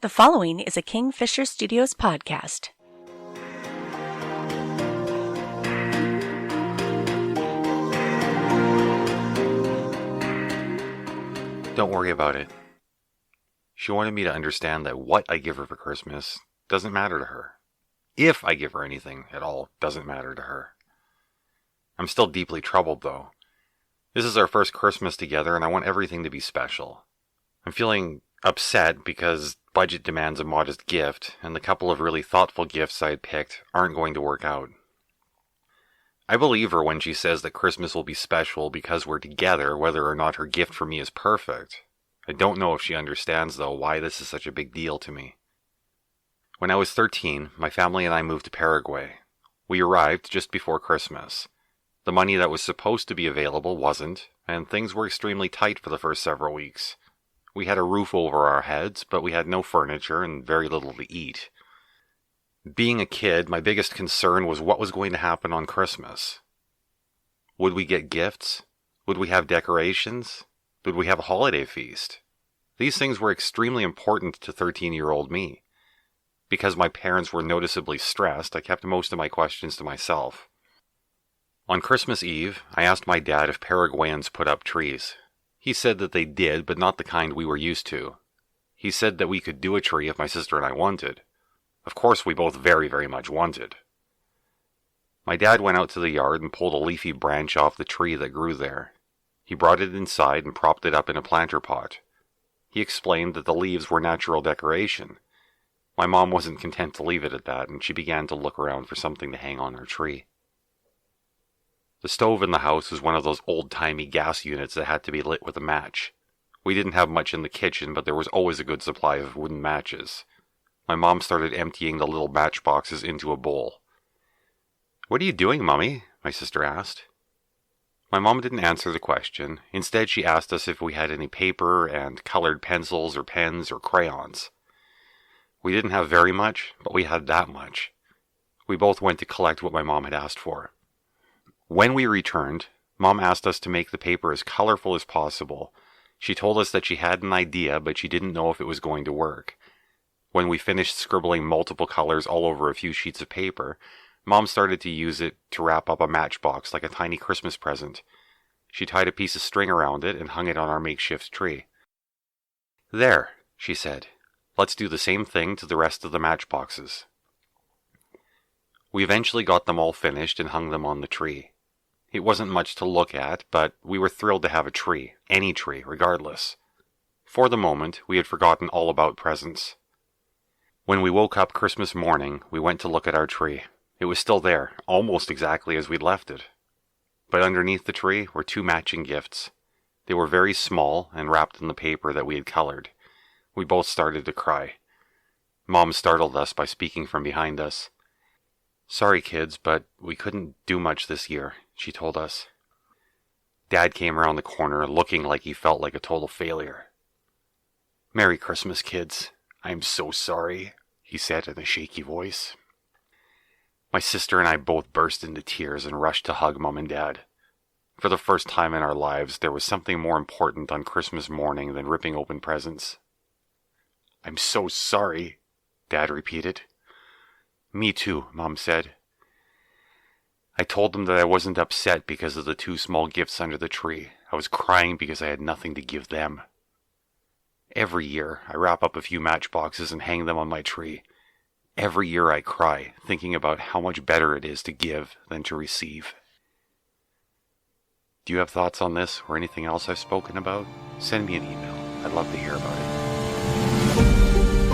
The following is a Bergen-Fischer Studios podcast. Don't worry about it. She wanted me to understand that what I give her for Christmas doesn't matter to her. If I give her anything at all, doesn't matter to her. I'm still deeply troubled, though. This is our first Christmas together, and I want everything to be special. I'm feeling upset because budget demands a modest gift, and the couple of really thoughtful gifts I had picked aren't going to work out. I believe her when she says that Christmas will be special because we're together, whether or not her gift for me is perfect. I don't know if she understands, though, why this is such a big deal to me. When I was 13, my family and I moved to Paraguay. We arrived just before Christmas. The money that was supposed to be available wasn't, and things were extremely tight for the first several weeks. We had a roof over our heads, but we had no furniture and very little to eat. Being a kid, my biggest concern was what was going to happen on Christmas. Would we get gifts? Would we have decorations? Would we have a holiday feast? These things were extremely important to 13-year-old me. Because my parents were noticeably stressed, I kept most of my questions to myself. On Christmas Eve, I asked my dad if Paraguayans put up trees. He said that they did, but not the kind we were used to. He said that we could do a tree if my sister and I wanted. Of course, we both very, very much wanted. My dad went out to the yard and pulled a leafy branch off the tree that grew there. He brought it inside and propped it up in a planter pot. He explained that the leaves were natural decoration. My mom wasn't content to leave it at that, and she began to look around for something to hang on our tree. The stove in the house was one of those old-timey gas units that had to be lit with a match. We didn't have much in the kitchen, but there was always a good supply of wooden matches. My mom started emptying the little matchboxes into a bowl. "What are you doing, Mummy?" my sister asked. My mom didn't answer the question. Instead, she asked us if we had any paper and colored pencils or pens or crayons. We didn't have very much, but we had that much. We both went to collect what my mom had asked for. When we returned, Mom asked us to make the paper as colorful as possible. She told us that she had an idea, but she didn't know if it was going to work. When we finished scribbling multiple colors all over a few sheets of paper, Mom started to use it to wrap up a matchbox like a tiny Christmas present. She tied a piece of string around it and hung it on our makeshift tree. "There," she said. "Let's do the same thing to the rest of the matchboxes." We eventually got them all finished and hung them on the tree. It wasn't much to look at, but we were thrilled to have a tree, any tree, regardless. For the moment, we had forgotten all about presents. When we woke up Christmas morning, we went to look at our tree. It was still there, almost exactly as we'd left it. But underneath the tree were two matching gifts. They were very small and wrapped in the paper that we had colored. We both started to cry. Mom startled us by speaking from behind us. "Sorry, kids, but we couldn't do much this year," she told us. Dad came around the corner looking like he felt like a total failure. "Merry Christmas, kids. I'm so sorry," he said in a shaky voice. My sister and I both burst into tears and rushed to hug Mom and Dad. For the first time in our lives, there was something more important on Christmas morning than ripping open presents. "I'm so sorry," Dad repeated. "Me too," Mom said. I told them that I wasn't upset because of the two small gifts under the tree. I was crying because I had nothing to give them. Every year, I wrap up a few matchboxes and hang them on my tree. Every year I cry, thinking about how much better it is to give than to receive. Do you have thoughts on this or anything else I've spoken about? Send me an email. I'd love to hear about it.